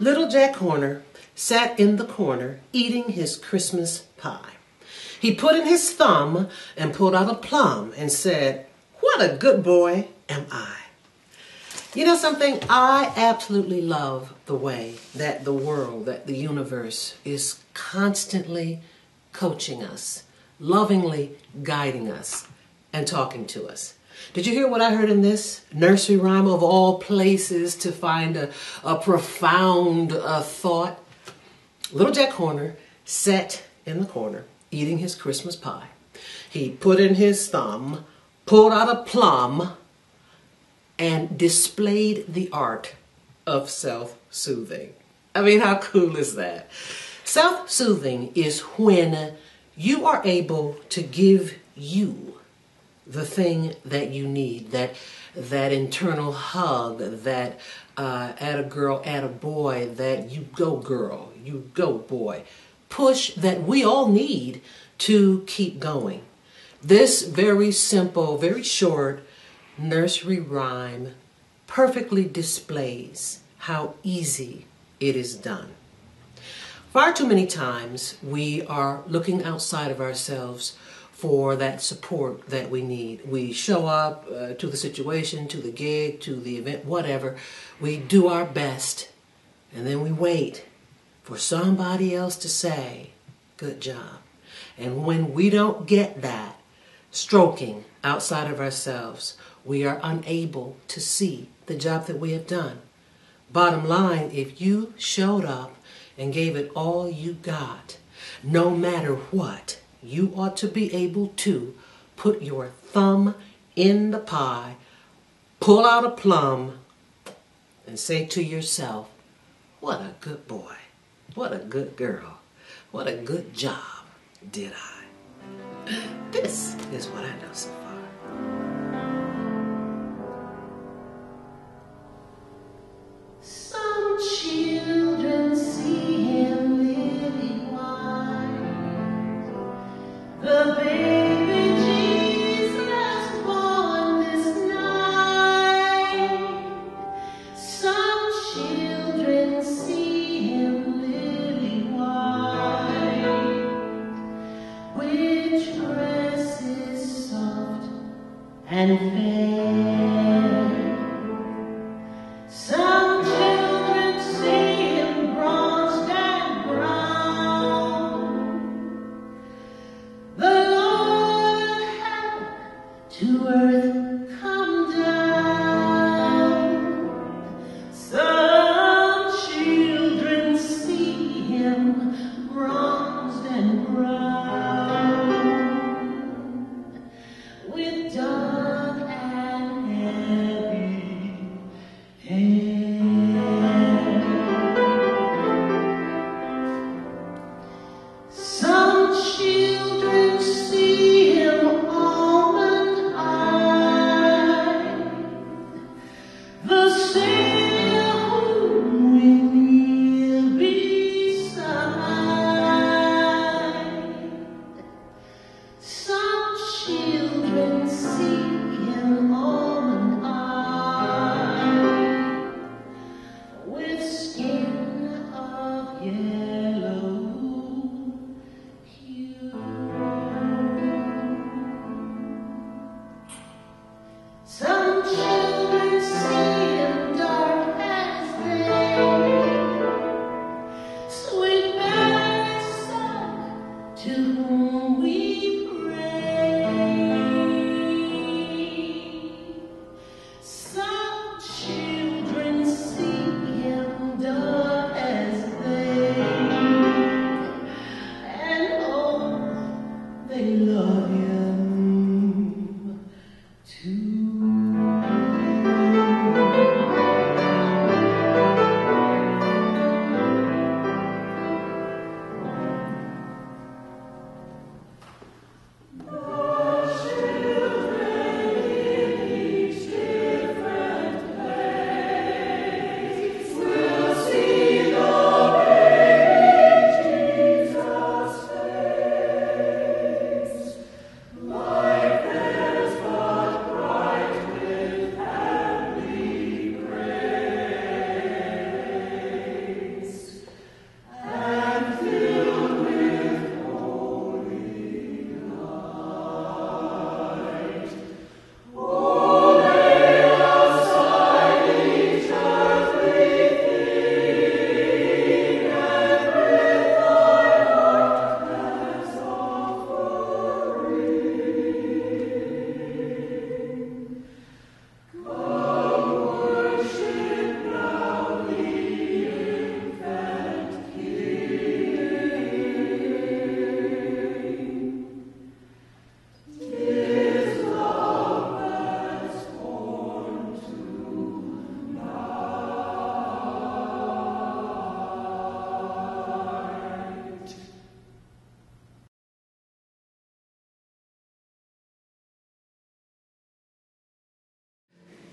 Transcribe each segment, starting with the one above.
Little Jack Horner sat in the corner eating his Christmas pie. He put in his thumb and pulled out a plum and said, "What a good boy am I." You know something? I absolutely love the way that the world, that the universe is constantly coaching us, lovingly guiding us, and talking to us. Did you hear what I heard in this nursery rhyme, of all places to find a profound thought? Little Jack Horner sat in the corner eating his Christmas pie. He put in his thumb, pulled out a plum, and displayed the art of self-soothing. I mean, how cool is that? Self-soothing is when you are able to give you the thing that you need, that internal hug, that at a girl, at a boy, that you go girl, you go boy, push that we all need to keep going. This very simple, very short nursery rhyme perfectly displays how easy it is done. Far too many times we are looking outside of ourselves for that support that we need. We show up to the situation, to the gig, to the event, whatever. We do our best, and then we wait for somebody else to say, "Good job." And when we don't get that stroking outside of ourselves, we are unable to see the job that we have done. Bottom line, if you showed up and gave it all you got, no matter what, you ought to be able to put your thumb in the pie, pull out a plum, and say to yourself, "What a good boy, what a good girl, what a good job did I." This is what I know so far. Some children see him lily white, the baby Jesus born this night. Some children see him lily white, which dresses soft and fair. Some children see him bronzed and brown. The Lord help to earth come down. Some children see him bronzed and brown, with dark and heavy hair. Some children see him almond-eyed,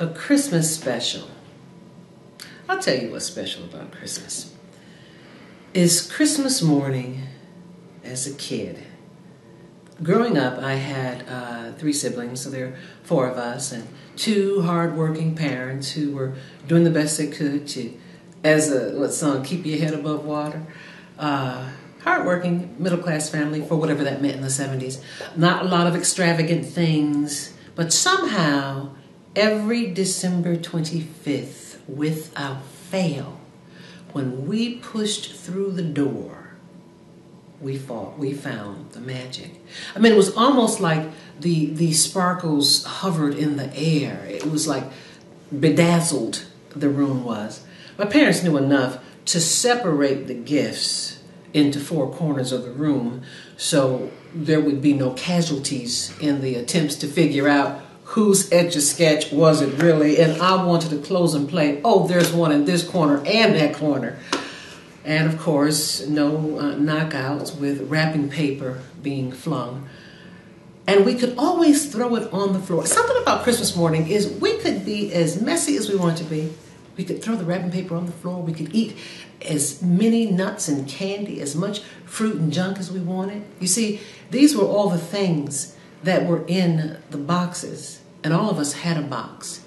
A Christmas special. I'll tell you what's special about Christmas. Is Christmas morning as a kid. Growing up, I had 3 siblings, so there were 4 of us, and 2 hard-working parents who were doing the best they could to, as what song, keep your head above water. Hard-working, middle-class family, for whatever that meant in the 70s. Not a lot of extravagant things, but somehow, every December 25th, without fail, when we pushed through the door, we found the magic. I mean, it was almost like the sparkles hovered in the air. It was like bedazzled, the room was. My parents knew enough to separate the gifts into 4 corners of the room so there would be no casualties in the attempts to figure out whose Etch-a-Sketch was it really, and I wanted to close and play, oh, there's one in this corner and that corner. And of course, no knockouts with wrapping paper being flung. And we could always throw it on the floor. Something about Christmas morning is we could be as messy as we want to be. We could throw the wrapping paper on the floor. We could eat as many nuts and candy, as much fruit and junk as we wanted. You see, these were all the things that were in the boxes, and all of us had a box.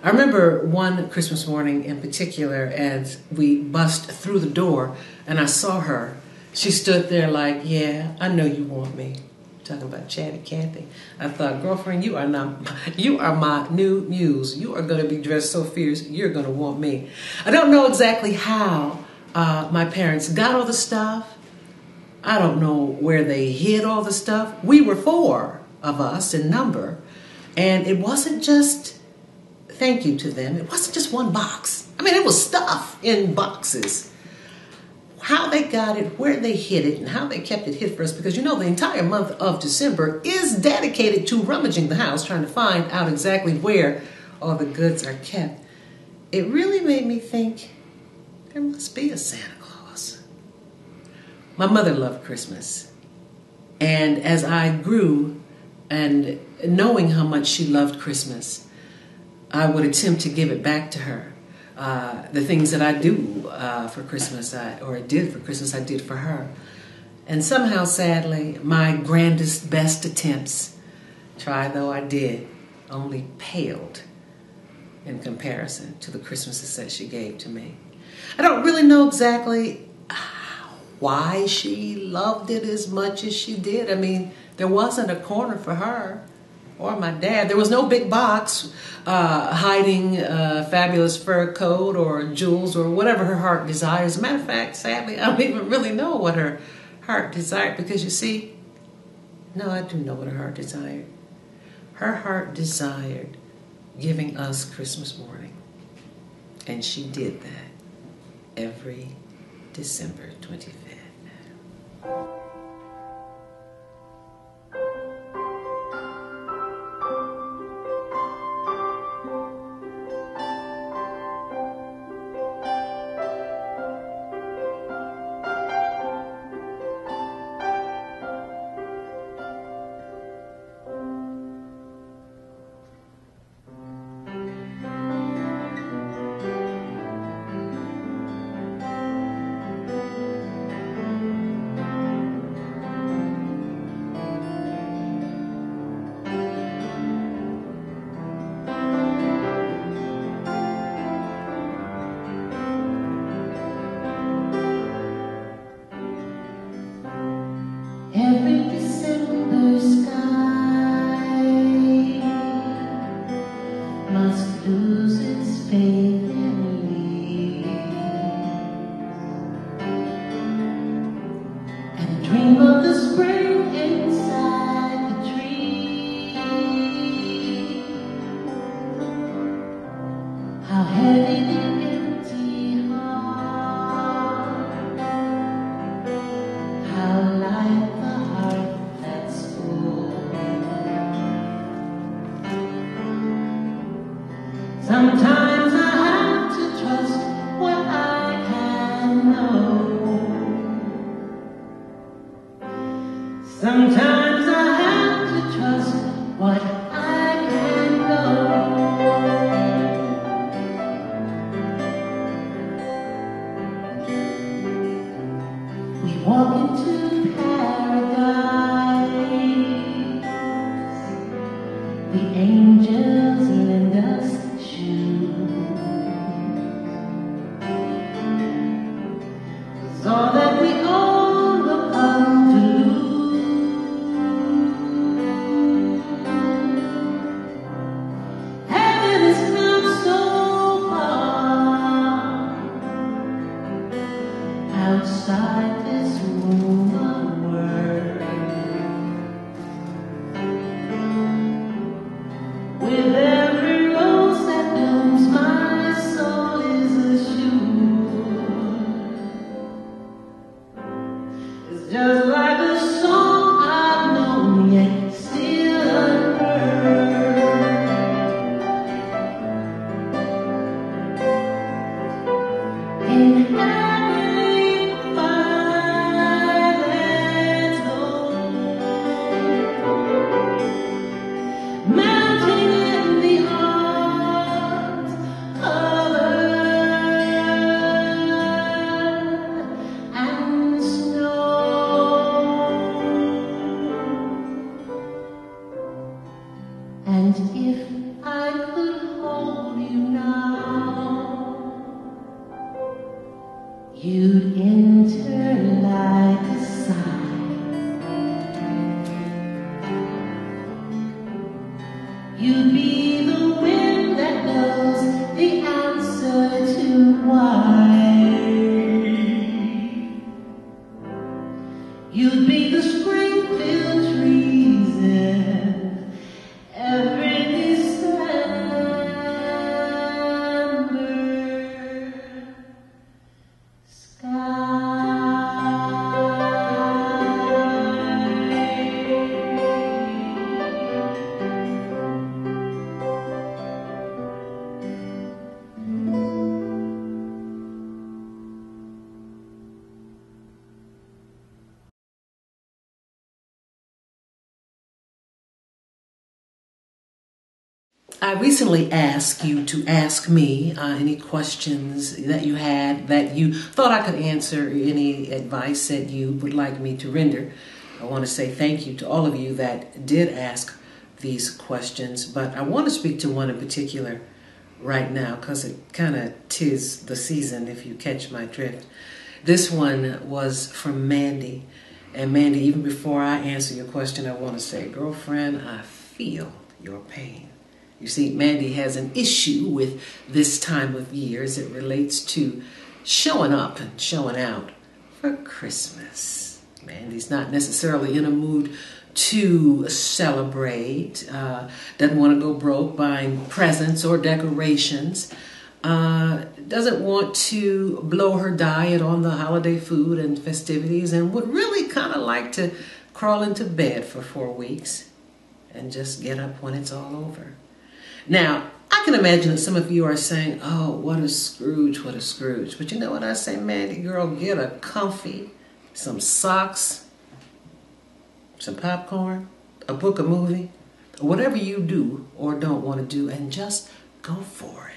I remember one Christmas morning in particular as we bust through the door and I saw her. She stood there like, yeah, I know you want me. Talking about Chatty Cathy. I thought, girlfriend, you are my new muse. You are going to be dressed so fierce, you're going to want me. I don't know exactly how my parents got all the stuff. I don't know where they hid all the stuff. We were 4 of us in number, and it wasn't just thank you to them. It wasn't just one box. I mean, it was stuff in boxes. How they got it, where they hid it, and how they kept it hid for us, because you know the entire month of December is dedicated to rummaging the house, trying to find out exactly where all the goods are kept. It really made me think there must be a Santa Claus. My mother loved Christmas, and as I grew and knowing how much she loved Christmas, I would attempt to give it back to her. The things that I do for Christmas, or did for Christmas, I did for her. And somehow, sadly, my grandest, best attempts, try though I did, only paled in comparison to the Christmases that she gave to me. I don't really know exactly why she loved it as much as she did. I mean, there wasn't a corner for her or my dad. There was no big box hiding a fabulous fur coat or jewels or whatever her heart desires. As a matter of fact, sadly, I don't even really know what her heart desired, because you see, no, I do know what her heart desired. Her heart desired giving us Christmas morning, and she did that every December 25th. Sometimes I have to trust what I can know. Sometimes I have to trust what I can know. I recently asked you to ask me any questions that you had that you thought I could answer, any advice that you would like me to render. I want to say thank you to all of you that did ask these questions, but I want to speak to one in particular right now because it kind of tis the season, if you catch my drift. This one was from Mandy. And Mandy, even before I answer your question, I want to say, girlfriend, I feel your pain. You see, Mandy has an issue with this time of year as it relates to showing up and showing out for Christmas. Mandy's not necessarily in a mood to celebrate, doesn't want to go broke buying presents or decorations, doesn't want to blow her diet on the holiday food and festivities, and would really kind of like to crawl into bed for 4 weeks and just get up when it's all over. Now, I can imagine that some of you are saying, oh, what a Scrooge, what a Scrooge. But you know what I say, Mandy, girl, get a comfy, some socks, some popcorn, a book, a movie, or whatever you do or don't want to do, and just go for it.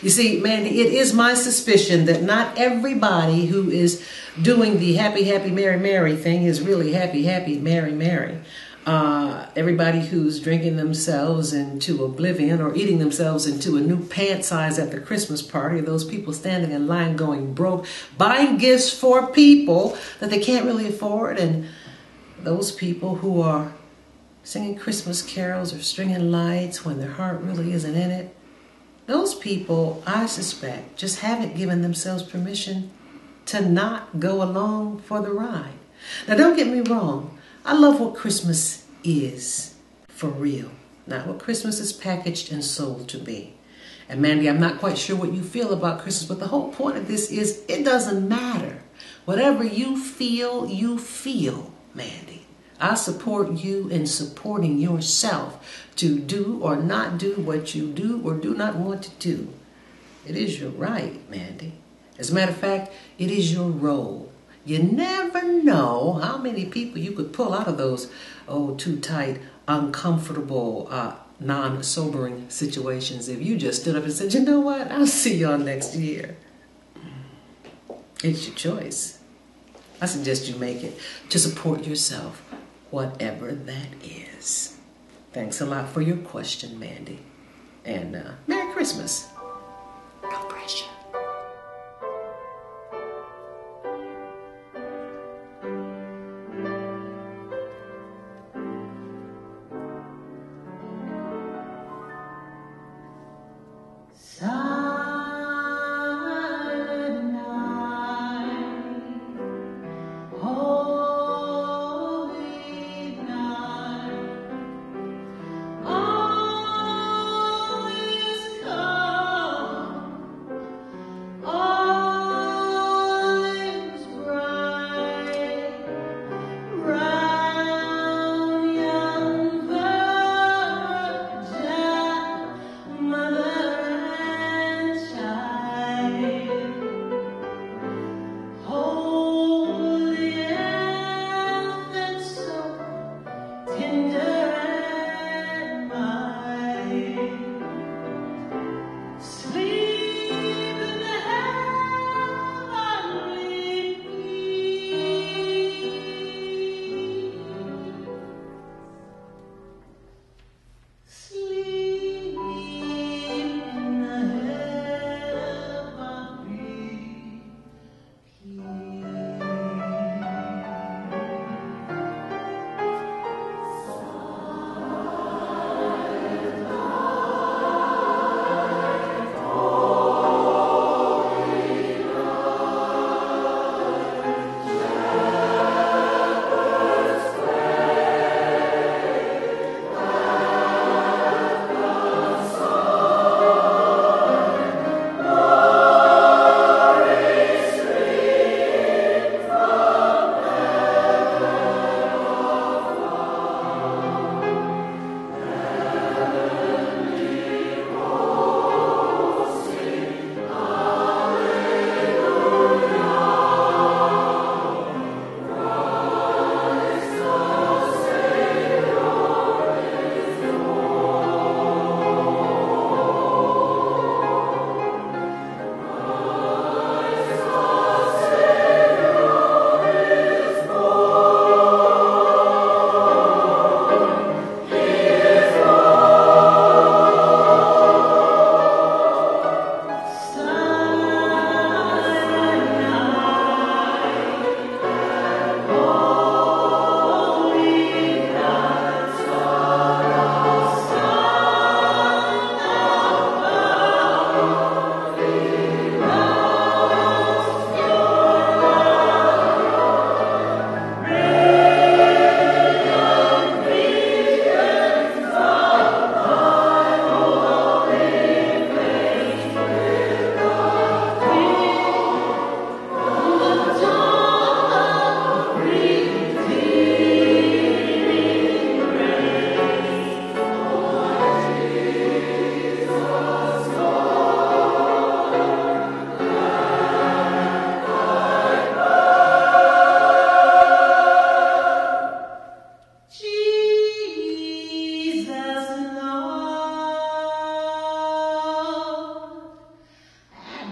You see, Mandy, it is my suspicion that not everybody who is doing the happy, happy, merry, merry thing is really happy, happy, merry, merry. Everybody who's drinking themselves into oblivion or eating themselves into a new pant size at the Christmas party, those people standing in line going broke, buying gifts for people that they can't really afford, and those people who are singing Christmas carols or stringing lights when their heart really isn't in it, those people, I suspect, just haven't given themselves permission to not go along for the ride. Now, don't get me wrong. I love what Christmas is for real, not what Christmas is packaged and sold to be. And Mandy, I'm not quite sure what you feel about Christmas, but the whole point of this is it doesn't matter. Whatever you feel, Mandy. I support you in supporting yourself to do or not do what you do or do not want to do. It is your right, Mandy. As a matter of fact, it is your role. You never know how many people you could pull out of those, too tight, uncomfortable, non-sobering situations if you just stood up and said, you know what, I'll see y'all next year. It's your choice. I suggest you make it to support yourself, whatever that is. Thanks a lot for your question, Mandy. And Merry Christmas. No pressure. Silent night, holy night, all is calm.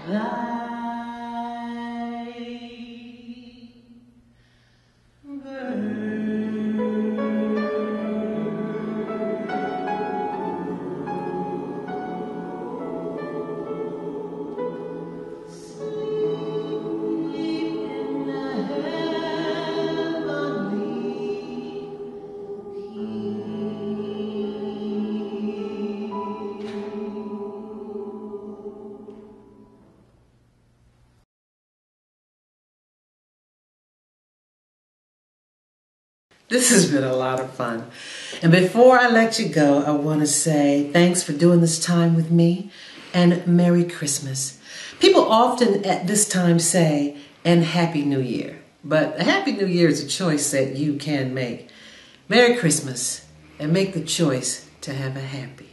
thy This has been a lot of fun. And before I let you go, I want to say thanks for doing this time with me and Merry Christmas. People often at this time say, and Happy New Year. But a Happy New Year is a choice that you can make. Merry Christmas, and make the choice to have a happy